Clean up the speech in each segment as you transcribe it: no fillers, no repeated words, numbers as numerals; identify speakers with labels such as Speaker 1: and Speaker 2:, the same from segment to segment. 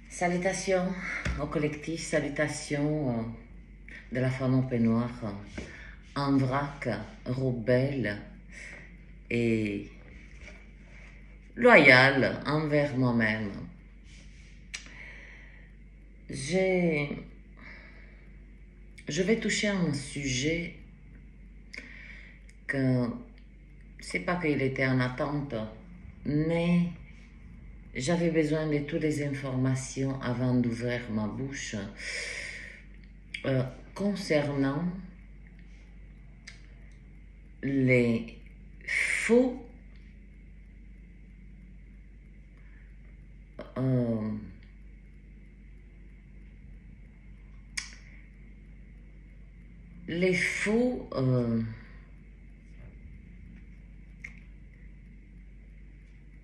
Speaker 1: Salutations au collectif, salutations de la femme au peignoir, en vrac, rebelle et loyale envers moi-même. Je vais toucher à un sujet que c'est pas qu'il était en attente, mais j'avais besoin de toutes les informations avant d'ouvrir ma bouche concernant les faux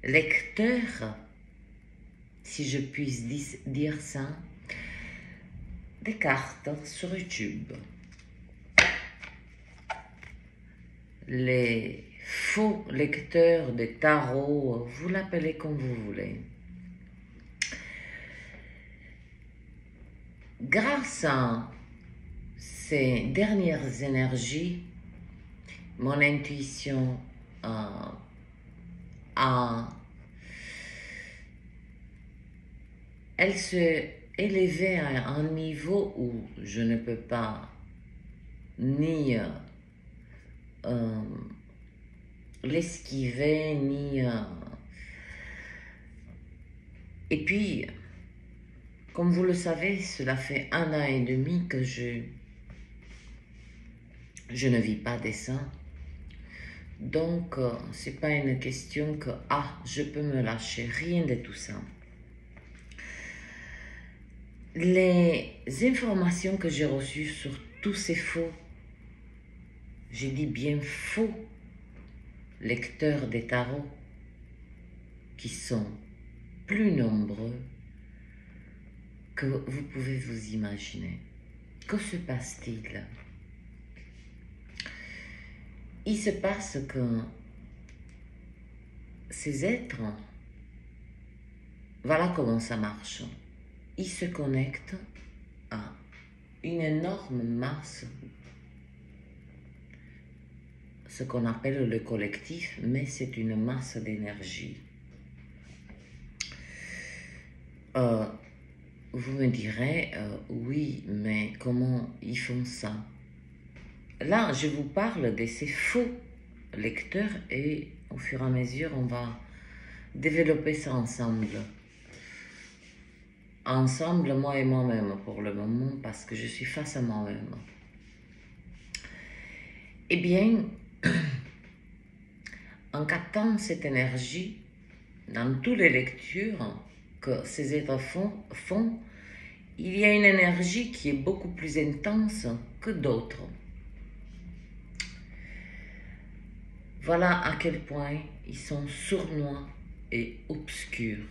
Speaker 1: lecteurs, si je puis dire ça, des cartes sur YouTube. Les faux lecteurs de tarot, vous l'appelez comme vous voulez. Grâce à ces dernières énergies, mon intuition elle se élevait à un niveau où je ne peux pas ni l'esquiver, ni... Et puis, comme vous le savez, cela fait 1 an et demi que je ne vis pas de ça. Donc, c'est pas une question que, je peux me lâcher, rien de tout ça. Les informations que j'ai reçues sur tous ces faux, je dis bien faux, lecteurs des tarots, qui sont plus nombreux que vous pouvez vous imaginer. Que se passe-t-il? Il se passe que ces êtres, voilà comment ça marche. Ils se connectent à une énorme masse, ce qu'on appelle le collectif, mais c'est une masse d'énergie. Vous me direz, oui, mais comment ils font ça? Là, je vous parle de ces faux lecteurs et au fur et à mesure, on va développer ça ensemble. Ensemble, moi et moi-même pour le moment, parce que je suis face à moi-même. Eh bien, en captant cette énergie, dans toutes les lectures que ces êtres font, il y a une énergie qui est beaucoup plus intense que d'autres. Voilà à quel point ils sont sournois et obscurs.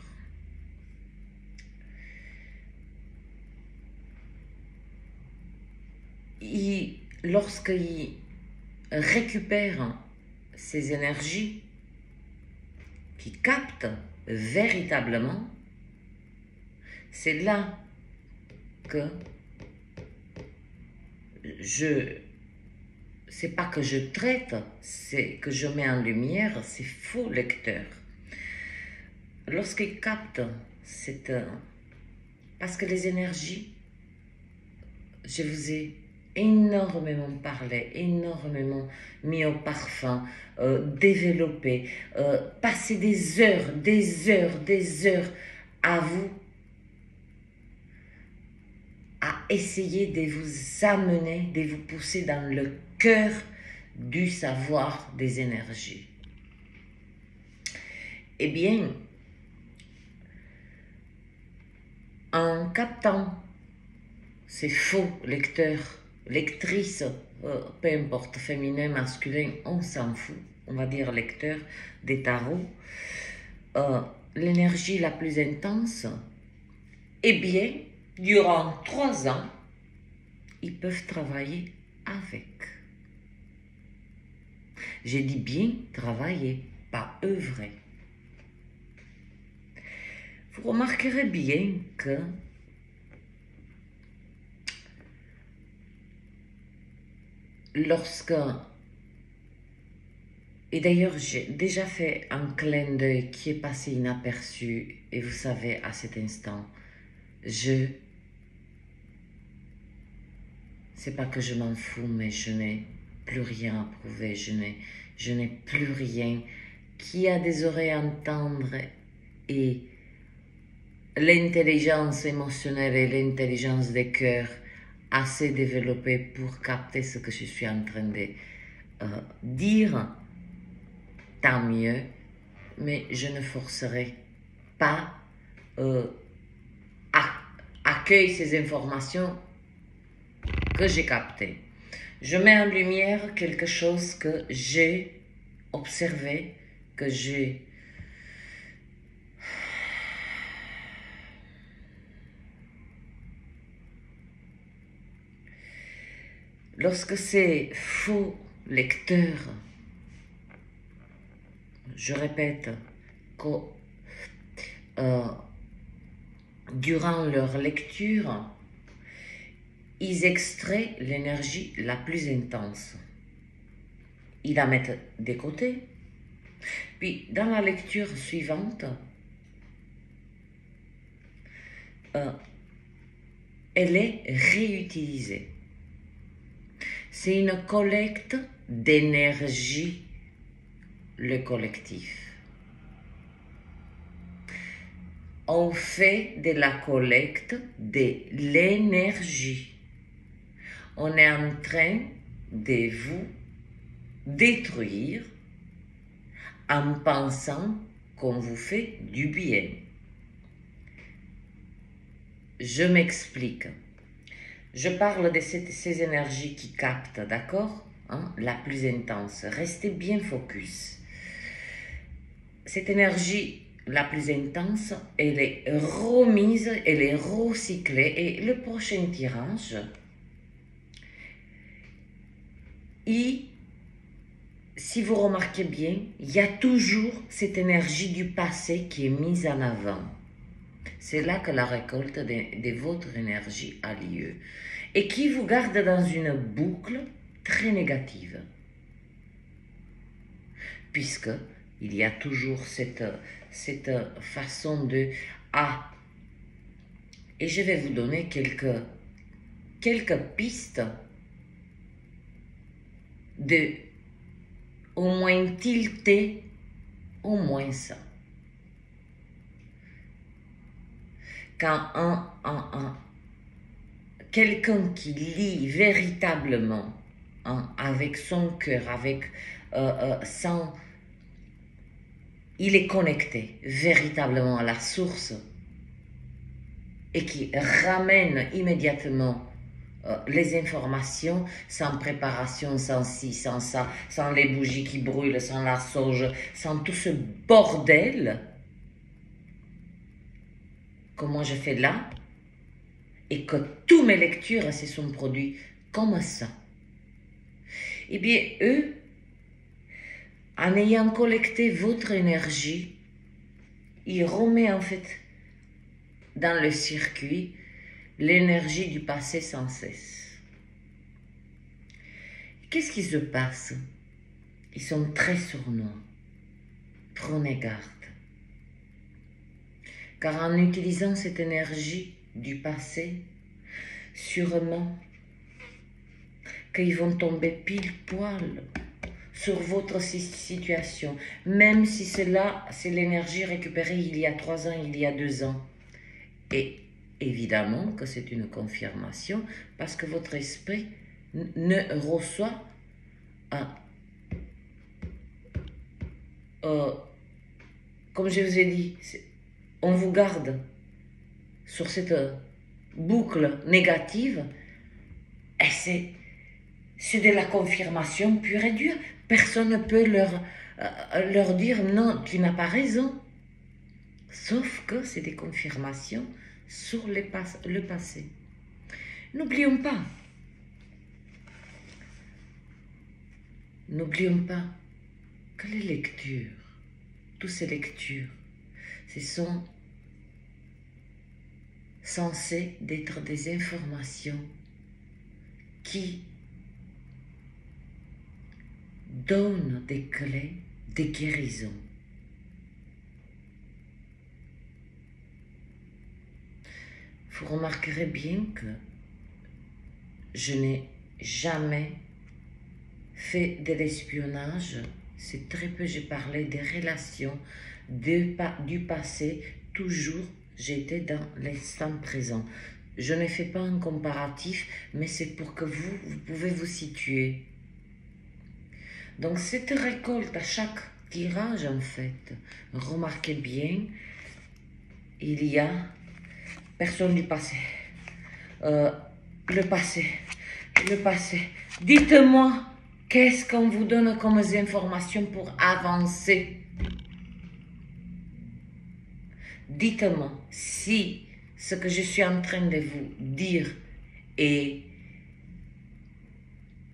Speaker 1: Lorsqu'ils récupèrent ces énergies, qui captent véritablement, c'est là que c'est pas que je traite, c'est que je mets en lumière ces faux lecteurs. Lorsqu'ils captent parce que les énergies, je vous ai énormément parlé, énormément mis au parfum, développé, passé des heures à vous, à essayer de vous amener, de vous pousser dans le cœur du savoir des énergies. Eh bien, en captant ces faux lecteurs, lectrices, peu importe, féminin, masculin, on s'en fout, on va dire lecteur des tarots, l'énergie la plus intense, eh bien, durant 3 ans, ils peuvent travailler avec. J'ai dit bien travailler, pas œuvrer. vous remarquerez bien que lorsque, et d'ailleurs j'ai déjà fait un clin d'œil qui est passé inaperçu, et vous savez à cet instant, c'est pas que je m'en fous, mais je n'ai plus rien à prouver, je n'ai plus rien. Qui a des oreilles à entendre et l'intelligence émotionnelle et l'intelligence des cœurs assez développées pour capter ce que je suis en train de dire, tant mieux, mais je ne forcerai pas accueillir ces informations que j'ai captées. Je mets en lumière quelque chose que j'ai observé, que j'ai lorsque ces faux lecteurs, je répète, durant leur lecture, ils extraient l'énergie la plus intense. Ils la mettent de côté. Puis, dans la lecture suivante, elle est réutilisée. C'est une collecte d'énergie, le collectif. On fait de la collecte de l'énergie. On est en train de vous détruire en pensant qu'on vous fait du bien. Je m'explique. Je parle de ces énergies qui captent, d'accord, hein, la plus intense. Restez bien focus. Cette énergie la plus intense, elle est remise, elle est recyclée. Et le prochain tirage, si vous remarquez bien, il y a toujours cette énergie du passé qui est mise en avant. C'est là que la récolte de votre énergie a lieu et qui vous garde dans une boucle très négative. Puisque il y a toujours cette façon de « Ah !» Et je vais vous donner quelques pistes de au moins tilter au moins ça. Quand quelqu'un qui lit véritablement, avec son cœur, avec il est connecté véritablement à la source et qui ramène immédiatement les informations sans préparation, sans ci, sans ça, sans les bougies qui brûlent, sans la sauge, sans tout ce bordel que moi je fais là, et que toutes mes lectures se sont produites comme ça. Eh bien, eux, en ayant collecté votre énergie, ils remettent en fait dans le circuit l'énergie du passé sans cesse. Qu'est-ce qui se passe? Ils sont très sournois. Prenez garde. Car en utilisant cette énergie du passé, sûrement qu'ils vont tomber pile poil sur votre situation, même si c'est l'énergie récupérée il y a 3 ans, il y a 2 ans. Et évidemment que c'est une confirmation parce que votre esprit ne reçoit comme je vous ai dit, on vous garde sur cette boucle négative et c'est de la confirmation pure et dure. Personne ne peut leur dire non, tu n'as pas raison. Sauf que c'est des confirmations sur le passé. N'oublions pas que les lectures, toutes ces lectures, ce sont censées d'être des informations qui donnent des clés de guérison. Vous remarquerez bien que je n'ai jamais fait de l'espionnage. C'est très peu, j'ai parlé des relations, du passé. Toujours, j'étais dans l'instant présent. Je ne fais pas un comparatif, mais c'est pour que vous pouvez vous situer. Donc, cette récolte, à chaque tirage, en fait, remarquez bien, il y a personne du passé. Le passé. Dites-moi, qu'est-ce qu'on vous donne comme informations pour avancer? Dites-moi si ce que je suis en train de vous dire est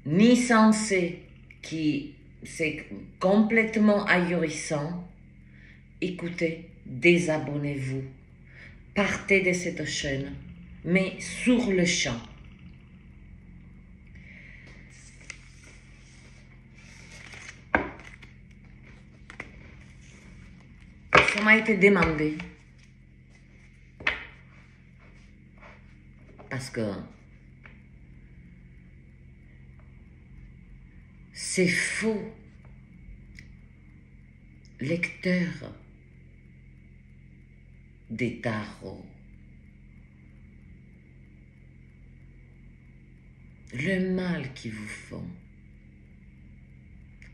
Speaker 1: ni sensé, qui c'est complètement ahurissant. Écoutez, désabonnez-vous. Partez de cette chaîne, mais sur le champ. Ça m'a été demandé. Parce que ces faux lecteurs des tarots, le mal qu'ils vous font,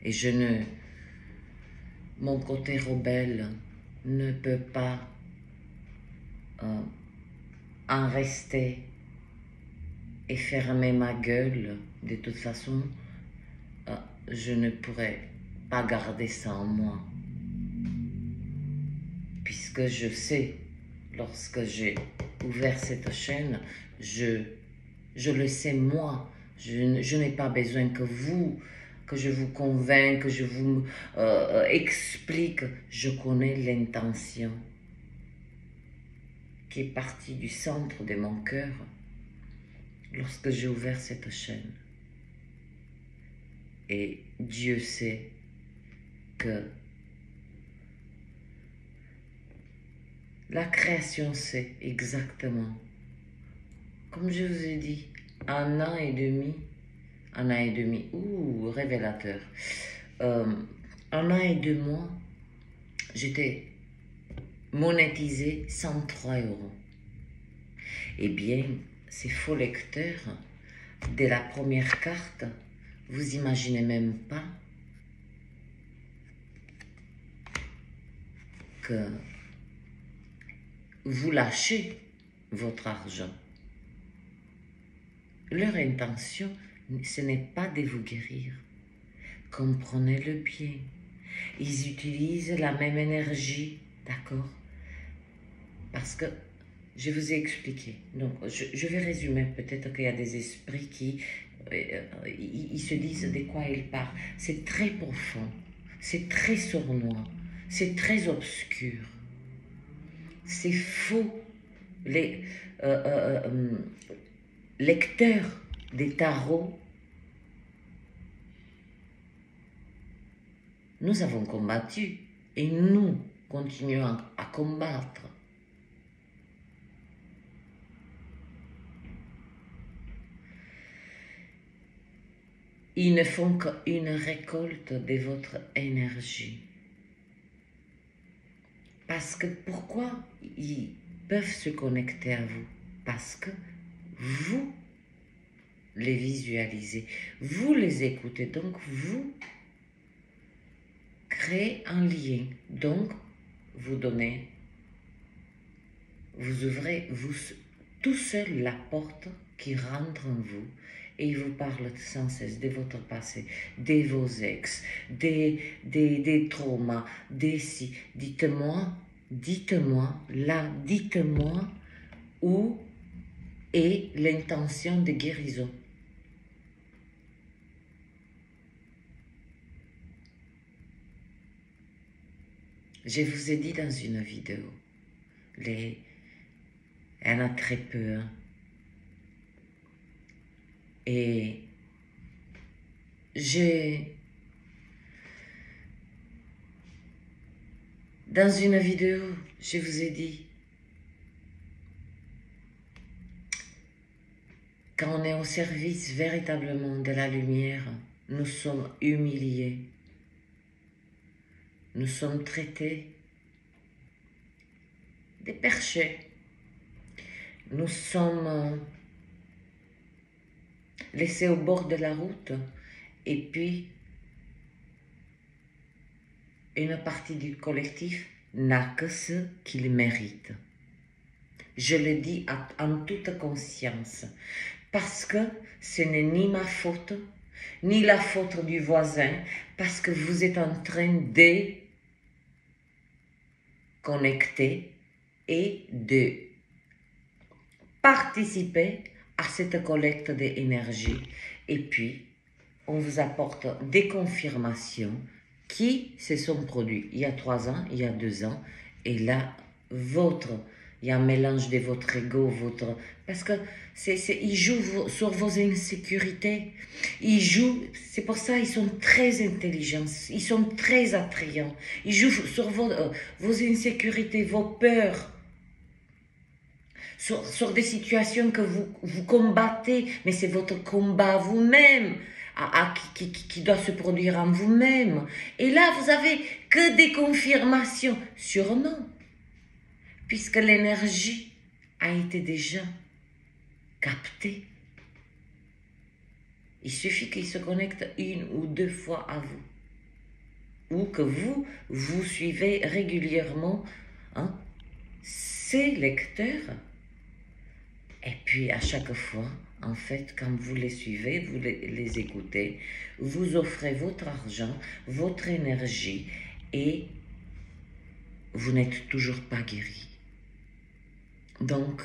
Speaker 1: et mon côté rebelle ne peut pas en rester et fermer ma gueule. De toute façon, je ne pourrais pas garder ça en moi. Puisque je sais, lorsque j'ai ouvert cette chaîne, je le sais moi. Je n'ai pas besoin que je vous convainque, que je vous explique. Je connais l'intention qui est partie du centre de mon cœur lorsque j'ai ouvert cette chaîne. Et Dieu sait que la création sait exactement. Comme je vous ai dit, un an et demi, révélateur. Un an et 2 mois, j'étais monétisé 103 €. Eh bien, ces faux lecteurs de la première carte, vous imaginez même pas que vous lâchez votre argent. Leur intention, ce n'est pas de vous guérir. Comprenez-le bien. Ils utilisent la même énergie, d'accord? Parce que je vous ai expliqué. Donc, je vais résumer. Peut-être qu'il y a des esprits qui ils se disent de quoi ils parlent. C'est très profond, c'est très sournois, c'est très obscur. C'est faux. Les lecteurs des tarots, nous avons combattu et nous continuons à combattre. Ils ne font qu'une récolte de votre énergie. Parce que pourquoi ils peuvent se connecter à vous? Parce que vous les visualisez, vous les écoutez, donc vous créez un lien. Donc, vous ouvrez tout seul la porte qui rentre en vous et il vous parle sans cesse de votre passé, de vos ex, des traumas, des si. Dites-moi où est l'intention de guérison. Je vous ai dit dans une vidéo, les Il y en a très peu. Hein. Et dans une vidéo, je vous ai dit, quand on est au service véritablement de la lumière, nous sommes humiliés. Nous sommes traités des perchés. Nous sommes laissés au bord de la route et puis une partie du collectif n'a que ce qu'il mérite. Je le dis en toute conscience parce que ce n'est ni ma faute, ni la faute du voisin, parce que vous êtes en train de connecter et de participer à cette collecte d'énergie. Et puis, on vous apporte des confirmations qui se sont produites il y a 3 ans, il y a 2 ans. Et là, il y a un mélange de votre ego, parce que ils jouent sur vos insécurités. C'est pour ça ils sont très intelligents, ils sont très attrayants. Ils jouent sur vos insécurités, vos peurs. Sur des situations que vous combattez, mais c'est votre combat vous-même qui doit se produire en vous-même. Et là, vous avez que des confirmations sur non, puisque l'énergie a été déjà captée. Il suffit qu'il se connecte 1 ou 2 fois à vous, ou que vous suivez régulièrement ces lecteurs. Et puis, à chaque fois, en fait, quand vous les suivez, vous les écoutez, vous offrez votre argent, votre énergie, et vous n'êtes toujours pas guéri. Donc,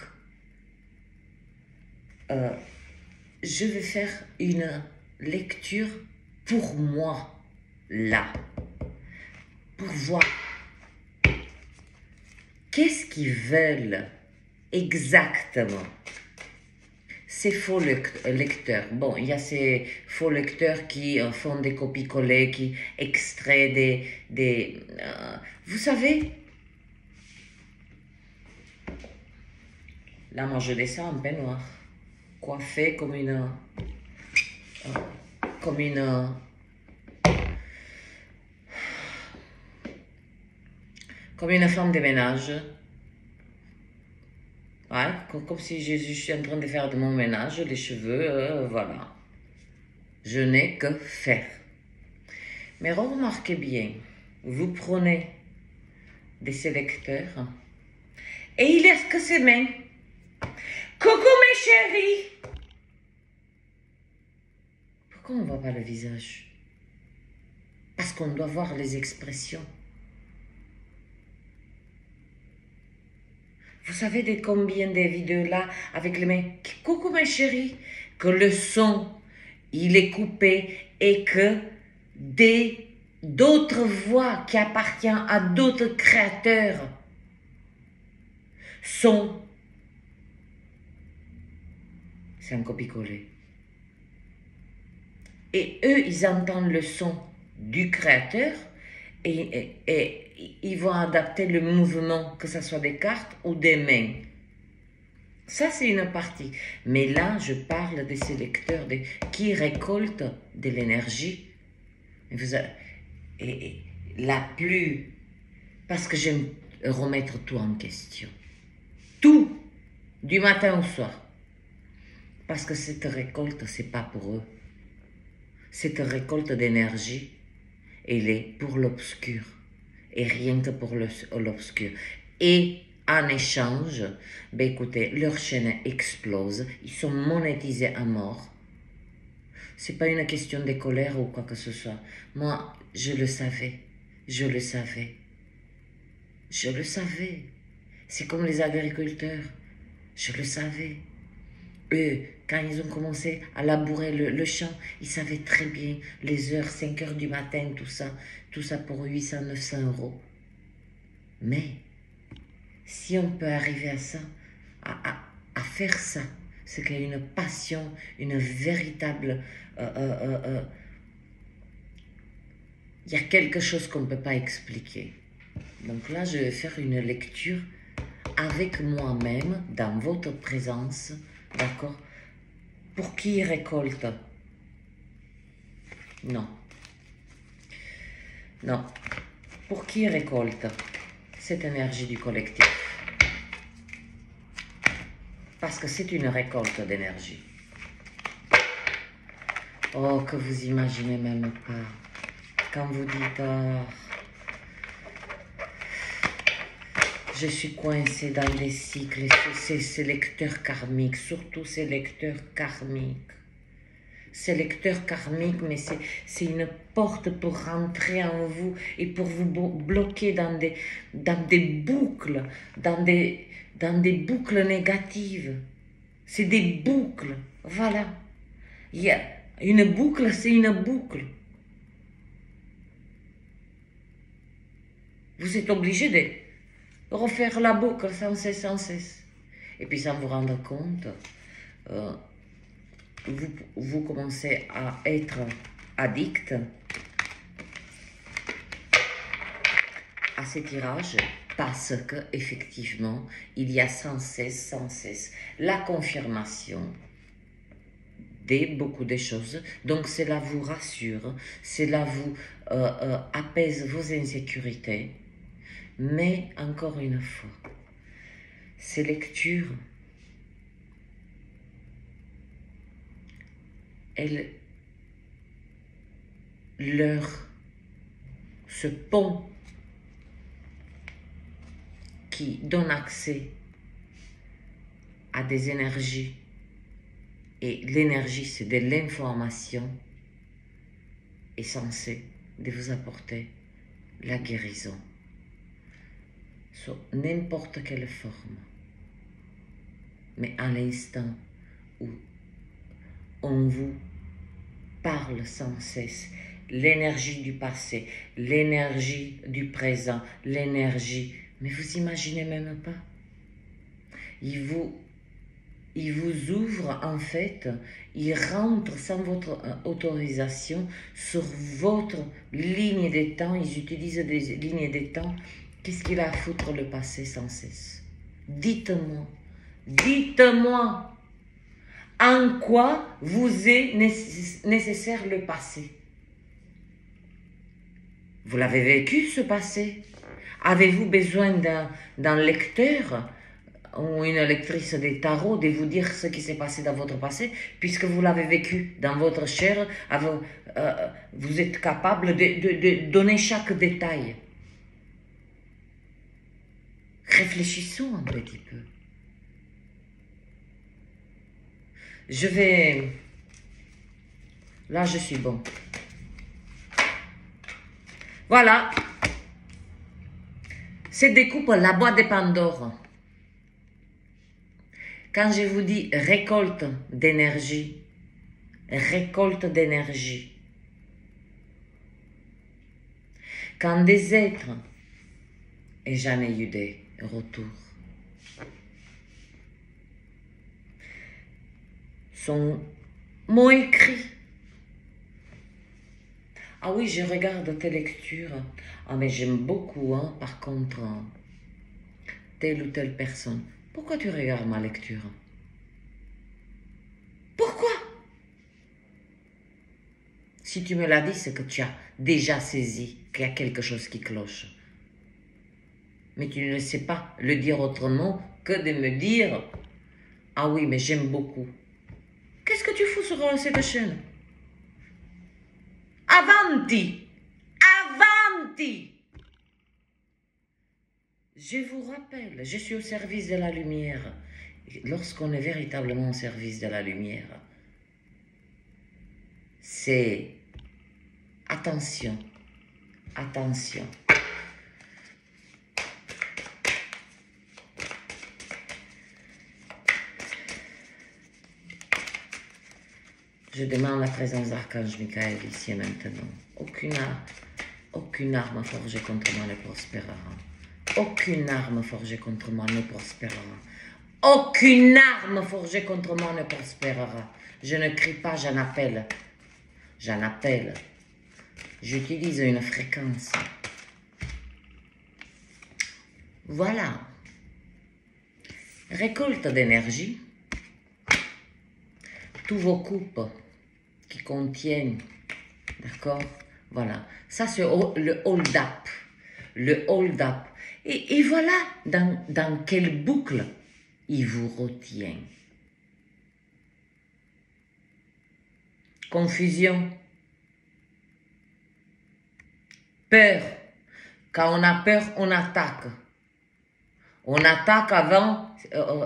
Speaker 1: je vais faire une lecture pour moi, là, pour voir qu'est-ce qu'ils veulent exactement. Ces faux lecteurs. Bon, il y a ces faux lecteurs qui font des copies-collées, qui extraient vous savez, là, moi, je descends en peignoir, coiffée comme une femme de ménage. Ouais, comme si je suis en train de faire de mon ménage, les cheveux, voilà. Je n'ai que faire. Mais remarquez bien, vous prenez des sélecteurs et il laisse que ses mains. Coucou mes chéris! Pourquoi on ne voit pas le visage? Parce qu'on doit voir les expressions. Vous savez de combien de vidéos là, avec les mains, coucou mes chéris, que le son, il est coupé et que d'autres voix qui appartiennent à d'autres créateurs sont... C'est un copier-coller. Et eux, ils entendent le son du créateur et ils vont adapter le mouvement, que ce soit des cartes ou des mains. Ça, c'est une partie. Mais là, je parle des sélecteurs qui récoltent de l'énergie. Et la plus... Parce que j'aime remettre tout en question. Tout, du matin au soir. Parce que cette récolte, c'est pas pour eux. Cette récolte d'énergie, elle est pour l'obscur. Et rien que pour l'obscur. Et en échange, ben écoutez, leur chaîne explose. Ils sont monétisés à mort. C'est pas une question de colère ou quoi que ce soit. Moi, je le savais. Je le savais. Je le savais. C'est comme les agriculteurs. Je le savais. Eux, quand ils ont commencé à labourer le champ, ils savaient très bien les heures, 5 heures du matin, tout ça pour 800, 900 euros. Mais, si on peut arriver à ça, à faire ça. C'est qu'il y a une passion, une véritable... il y a quelque chose qu'on ne peut pas expliquer. Donc là, je vais faire une lecture avec moi-même, dans votre présence, d'accord? Pour qui récolte? Non. Non. Pour qui récolte cette énergie du collectif? Parce que c'est une récolte d'énergie. Oh, que vous imaginez même pas. Quand vous dites, oh, je suis coincée dans des cycles, ces lecteurs karmiques, surtout ces lecteurs karmiques. Ces lecteurs karmiques, mais c'est une porte pour rentrer en vous et pour vous bloquer dans des boucles, dans des boucles négatives. C'est des boucles, voilà. Il y a une boucle, c'est une boucle. Vous êtes obligé de refaire la boucle sans cesse, sans cesse. Et puis sans vous rendre compte, vous commencez à être addict à ces tirages parce que effectivement il y a sans cesse la confirmation de beaucoup de choses. Donc cela vous rassure, cela vous apaise vos insécurités. Mais encore une fois, ces lectures, ce pont qui donne accès à des énergies, et l'énergie c'est de l'information, est censée de vous apporter la guérison sous n'importe quelle forme. Mais à l'instant où on vous parle sans cesse, l'énergie du passé, l'énergie du présent, l'énergie, mais vous imaginez même pas. Il vous ouvre en fait, il rentre sans votre autorisation sur votre ligne des temps, ils utilisent des lignes des temps. Qu'est-ce qu'il a à foutre le passé sans cesse? Dites-moi, dites-moi, en quoi vous est nécessaire le passé? Vous l'avez vécu ce passé? Avez-vous besoin d'un lecteur ou une lectrice des tarots de vous dire ce qui s'est passé dans votre passé, puisque vous l'avez vécu dans votre chair, vous êtes capable de donner chaque détail. Réfléchissons un petit peu. Je vais... Là, je suis bon. Voilà. C'est découpe la boîte de Pandore. Quand je vous dis récolte d'énergie, quand des êtres, et j'en ai eu des retours, m'ont écrit. Ah oui, je regarde tes lectures. Ah mais j'aime beaucoup, hein, par contre, telle ou telle personne. Pourquoi tu regardes ma lecture? Pourquoi? Si tu me l'as dit, c'est que tu as déjà saisi qu'il y a quelque chose qui cloche. Mais tu ne sais pas le dire autrement que de me dire « Ah oui, mais j'aime beaucoup ». Qu'est-ce que tu fous sur cette chaîne? Avanti! Avanti! Je vous rappelle, je suis au service de la lumière. Lorsqu'on est véritablement au service de la lumière, c'est attention, attention. Je demande la présence d'Archange Michael ici et maintenant. Aucune arme forgée contre moi ne prospérera. Aucune arme forgée contre moi ne prospérera. Aucune arme forgée contre moi ne prospérera. Je ne crie pas, j'en appelle. J'en appelle. J'utilise une fréquence. Voilà. Récolte d'énergie. Tous vos coupes qui contiennent, d'accord? Voilà. Ça, c'est le hold-up. Le hold-up. Et voilà dans quelle boucle il vous retient. Confusion. Peur. Quand on a peur, on attaque. On attaque avant,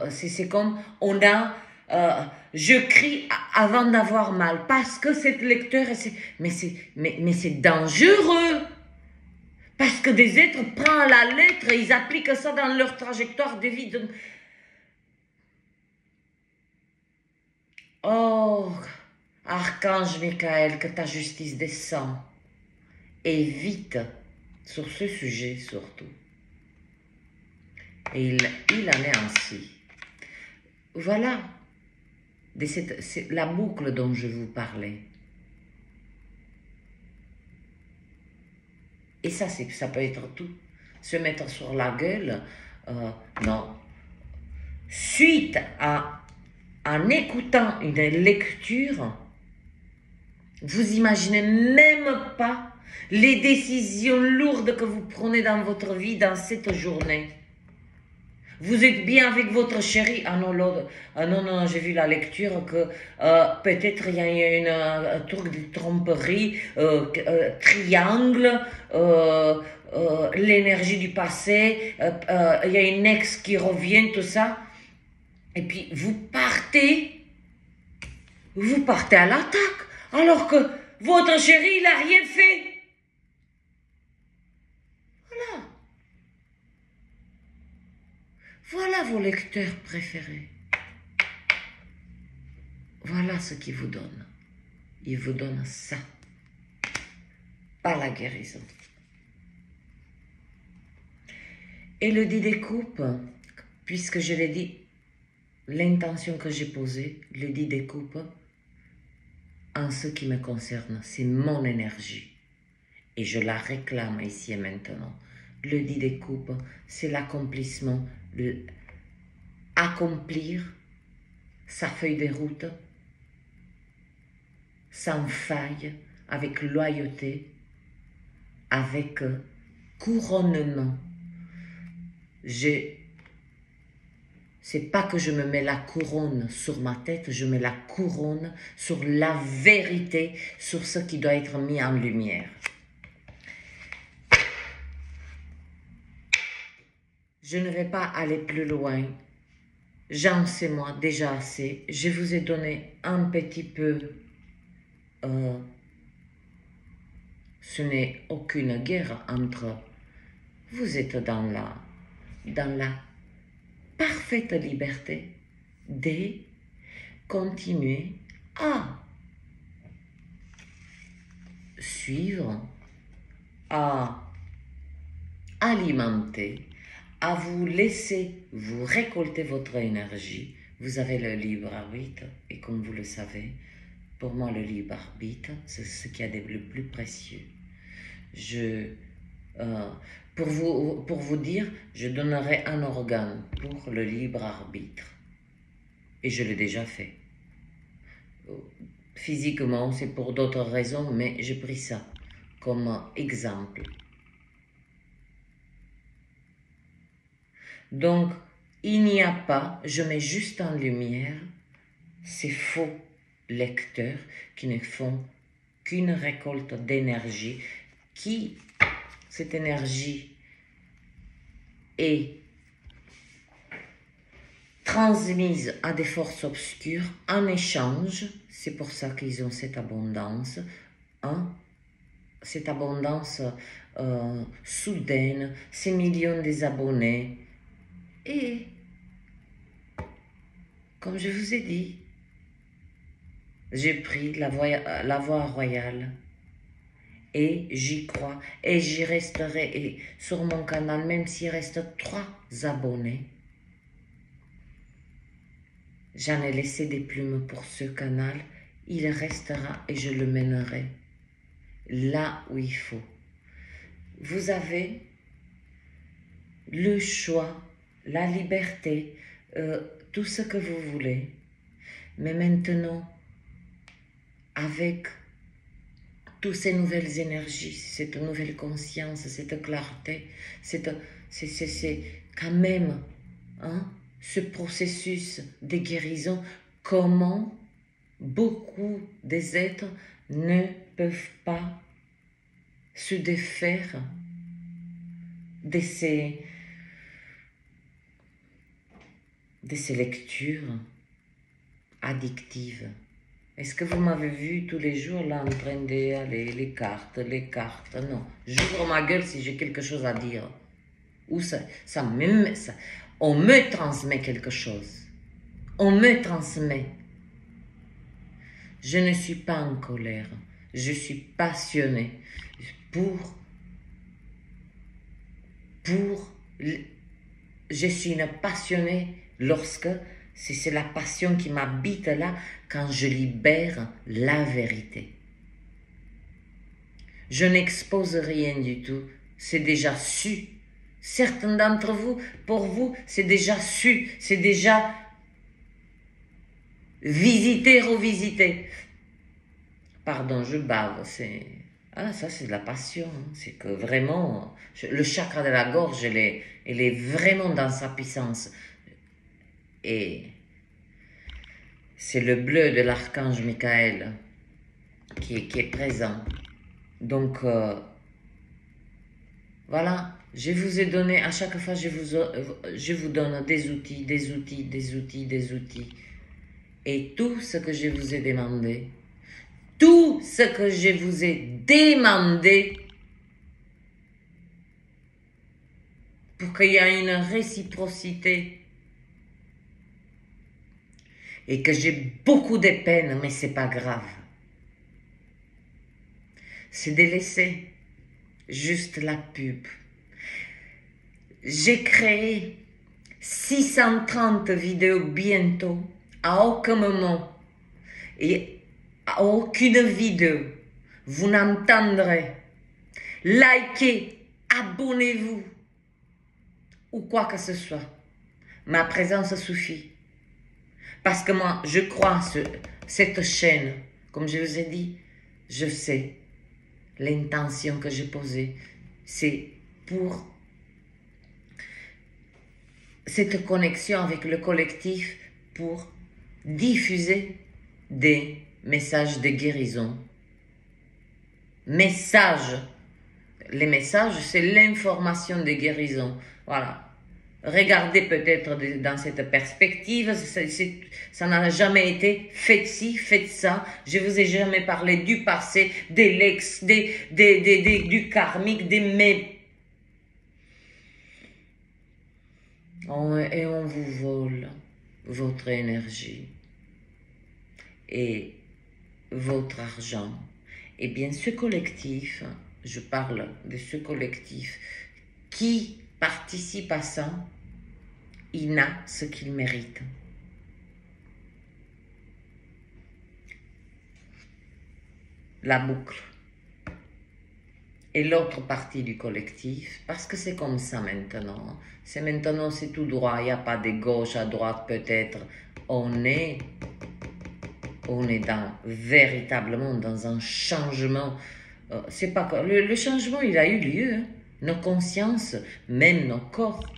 Speaker 1: c'est comme on a, je crie avant d'avoir mal, parce que cette lecteur, mais c'est dangereux. Parce que des êtres prennent la lettre et ils appliquent ça dans leur trajectoire de vie. Donc... Oh, Archange Michael, que ta justice descend. Et vite, sur ce sujet surtout. Et il en est ainsi. Voilà, c'est la boucle dont je vous parlais. Et ça peut être tout. Se mettre sur la gueule, non. Suite en écoutant une lecture, vous imaginez même pas les décisions lourdes que vous prenez dans votre vie dans cette journée. Vous êtes bien avec votre chéri. Ah non, non, j'ai vu la lecture que peut-être il y a un truc de tromperie, triangle, l'énergie du passé, il y a une ex qui revient, tout ça. Et puis vous partez à l'attaque, alors que votre chéri, il n'a rien fait. Voilà. Voilà vos lecteurs préférés. Voilà ce qu'ils vous donnent. Ils vous donnent ça. Pas la guérison. Et le dit des coupes, puisque je l'ai dit, l'intention que j'ai posée, le dit des coupes, en ce qui me concerne, c'est mon énergie. Et je la réclame ici et maintenant. Le dit des coupes, c'est l'accomplissement, accomplir sa feuille de route sans faille, avec loyauté, avec couronnement. C'est pas que je me mets la couronne sur ma tête, je mets la couronne sur la vérité, sur ce qui doit être mis en lumière. Je ne vais pas aller plus loin. J'en sais moi déjà assez. Je vous ai donné un petit peu. Ce n'est aucune guerre entre. Vous êtes dans la parfaite liberté de continuer à suivre, à alimenter, à vous laisser vous récolter votre énergie. Vous avez le libre arbitre et comme vous le savez, pour moi le libre arbitre, c'est ce qu'il y a de le plus précieux. Pour vous dire, je donnerai un organe pour le libre arbitre. Et je l'ai déjà fait. Physiquement, c'est pour d'autres raisons, mais j'ai pris ça comme exemple. Donc, il n'y a pas, je mets juste en lumière ces faux lecteurs qui ne font qu'une récolte d'énergie, cette énergie est transmise à des forces obscures en échange. C'est pour ça qu'ils ont cette abondance, cette abondance soudaine, ces millions des abonnés. Et, comme je vous ai dit, j'ai pris la voie royale et j'y crois et j'y resterai. Et sur mon canal, même s'il reste 3 abonnés, J'en ai laissé des plumes pour ce canal. Il restera et je le mènerai là où il faut. Vous avez le choix, la liberté, tout ce que vous voulez. Mais maintenant, avec toutes ces nouvelles énergies, cette nouvelle conscience, cette clarté, c'est quand même ce processus de guérison, comment beaucoup des êtres ne peuvent pas se défaire de ces lectures addictives. Est-ce que vous m'avez vu tous les jours là en train d'aller les cartes, non. J'ouvre ma gueule si j'ai quelque chose à dire. Ou on me transmet quelque chose. On me transmet. Je ne suis pas en colère. Je suis passionnée je suis une passionnée lorsque c'est la passion qui m'habite là quand je libère la vérité. Je n'expose rien du tout, c'est déjà su. Certains d'entre vous, pour vous, c'est déjà su, c'est déjà visité, revisité. Pardon, je bave, ça c'est de la passion, c'est que vraiment, le chakra de la gorge, elle est vraiment dans sa puissance. Et c'est le bleu de l'archange Michael qui est présent. Donc, voilà, je vous ai donné, à chaque fois, je vous donne des outils. Et tout ce que je vous ai demandé, pour qu'il y ait une réciprocité, et que j'ai beaucoup de peine, mais c'est pas grave. C'est de laisser juste la pub. J'ai créé 630 vidéos bientôt, à aucun moment, et à aucune vidéo, vous n'entendrez. Likez, abonnez-vous, ou quoi que ce soit. Ma présence suffit. Parce que moi, je crois cette chaîne, comme je vous ai dit, je sais l'intention que j'ai posée. C'est pour cette connexion avec le collectif, pour diffuser des messages de guérison. Les messages, c'est l'information de guérison. Voilà. Regardez peut-être dans cette perspective, ça n'a jamais été faites ci, faites ça. Je vous ai jamais parlé du passé, des lex, du karmique, et on vous vole votre énergie et votre argent. Eh bien, ce collectif, je parle de ce collectif qui participe à ça, il a ce qu'il mérite. La boucle. Et l'autre partie du collectif, parce que c'est comme ça maintenant. C'est tout droit, il n'y a pas de gauche à droite peut-être. On est véritablement dans un changement. C'est pas le changement, il a eu lieu. Hein. Nos consciences, même nos corps,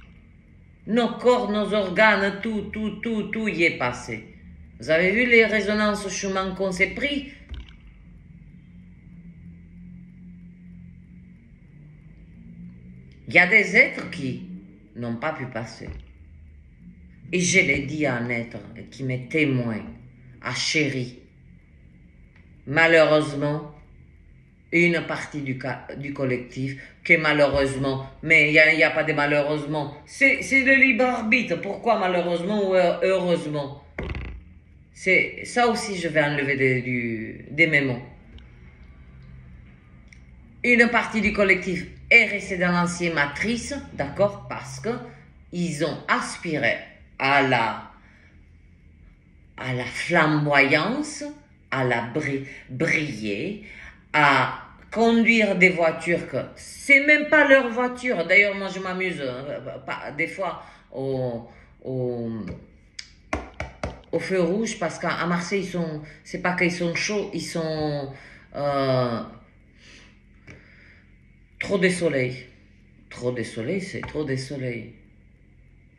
Speaker 1: nos organes, tout y est passé. Vous avez vu les résonances Schumann qu'on s'est pris? Il y a des êtres qui n'ont pas pu passer. Et je l'ai dit à un être qui m'est témoin, à Chéri. Malheureusement, une partie du collectif que malheureusement, mais il n'y a pas de malheureusement, c'est le libre arbitre. Pourquoi malheureusement ou heureusement? C'est ça aussi, je vais enlever des mémos. Une partie du collectif est restée dans l'ancienne matrice, d'accord, parce que ils ont aspiré à à la flamboyance, à la briller, à conduire des voitures que c'est même pas leur voiture. D'ailleurs, moi je m'amuse des fois au feu rouge parce qu'à Marseille, c'est pas qu'ils sont chauds, ils sont trop de soleil. Trop de soleil, c'est trop de soleil.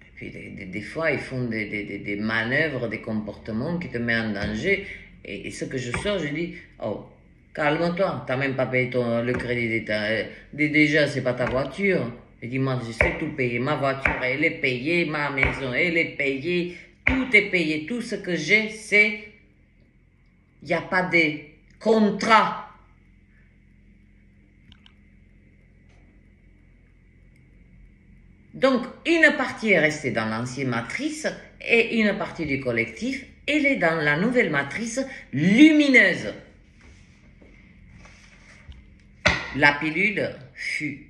Speaker 1: Et puis des fois, ils font des manœuvres, des comportements qui te mettent en danger. Et ce que je sors, je dis, oh, calme-toi, t'as même pas payé le crédit d'État. Déjà, c'est pas ta voiture. Je dis, moi, je sais tout payer. Ma voiture, elle est payée, ma maison, elle est payée. Tout est payé. Tout ce que j'ai, c'est... Il n'y a pas de contrat. Donc, une partie est restée dans l'ancienne matrice et une partie du collectif, elle est dans la nouvelle matrice lumineuse. La pilule fut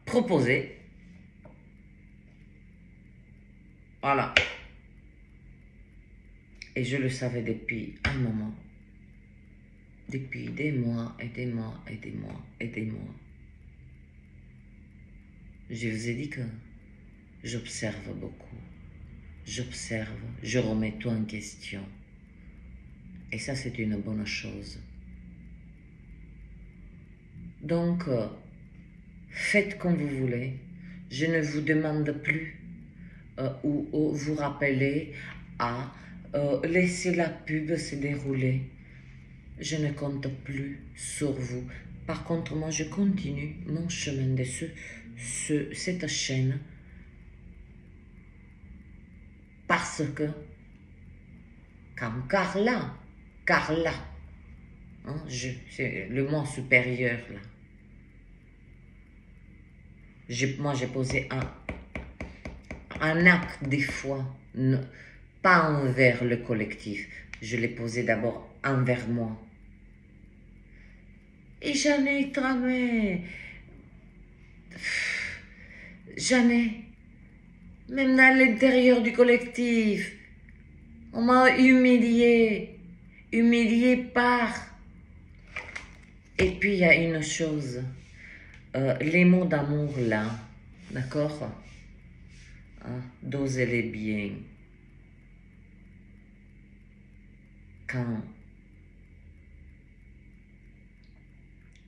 Speaker 1: proposée. Voilà. Et je le savais depuis un moment. Depuis des mois et des mois et des mois et des mois. Je vous ai dit que j'observe beaucoup. J'observe, je remets tout en question. Et ça, c'est une bonne chose. Donc, faites comme vous voulez. Je ne vous demande plus ou vous rappeler à laisser la pub se dérouler. Je ne compte plus sur vous. Par contre, moi, je continue mon chemin de cette chaîne parce que quand Carla, hein, c'est le moi supérieur là, moi j'ai posé un acte des fois, pas envers le collectif, je l'ai posé d'abord envers moi. Et j'en ai tramé. J'en ai. Même à l'intérieur du collectif. On m'a humilié. Humilié par. Et puis il y a une chose. Les mots d'amour là. D'accord? Hein, dosez-les bien.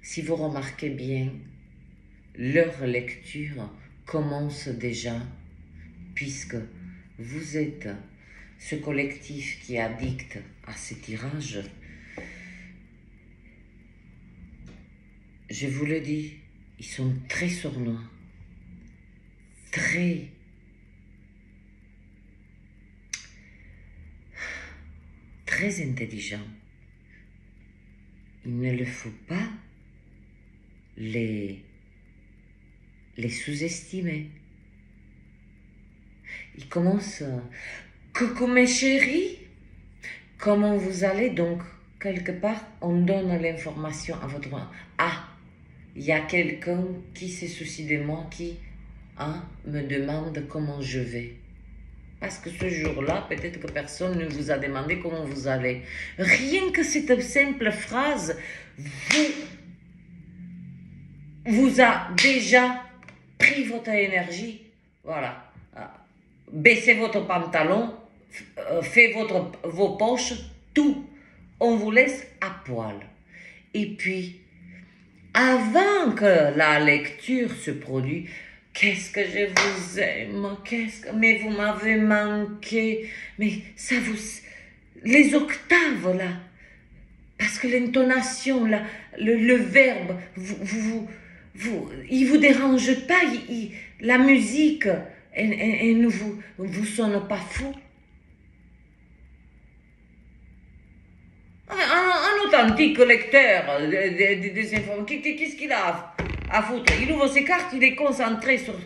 Speaker 1: Si vous remarquez bien, leur lecture commence déjà, puisque vous êtes ce collectif qui est addict à ces tirages. Je vous le dis, ils sont très sournois, très intelligents. Il ne le faut pas les sous-estimer. Ils commencent coucou mes chéris, comment vous allez? Donc quelque part on donne l'information à votre il y a quelqu'un qui se soucie de moi, qui me demande comment je vais. Parce que ce jour-là, peut-être que personne ne vous a demandé comment vous allez. Rien que cette simple phrase vous a déjà pris votre énergie. Voilà. Baissez votre pantalon, faites vos poches, tout. On vous laisse à poil. Et puis, avant que la lecture se produise, qu'est-ce que je vous aime, mais vous m'avez manqué, mais ça vous, les octaves là, parce que l'intonation là, le verbe, il vous dérange pas, la musique, elle ne vous sonne pas fou. Un authentique lecteur des informations, qu'est-ce qu'il a à foutre? Il ouvre ses cartes, il est concentré sur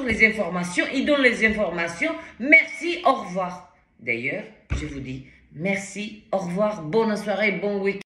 Speaker 1: les informations, il donne les informations, merci, au revoir. D'ailleurs, je vous dis merci, au revoir, bonne soirée, bon week-end.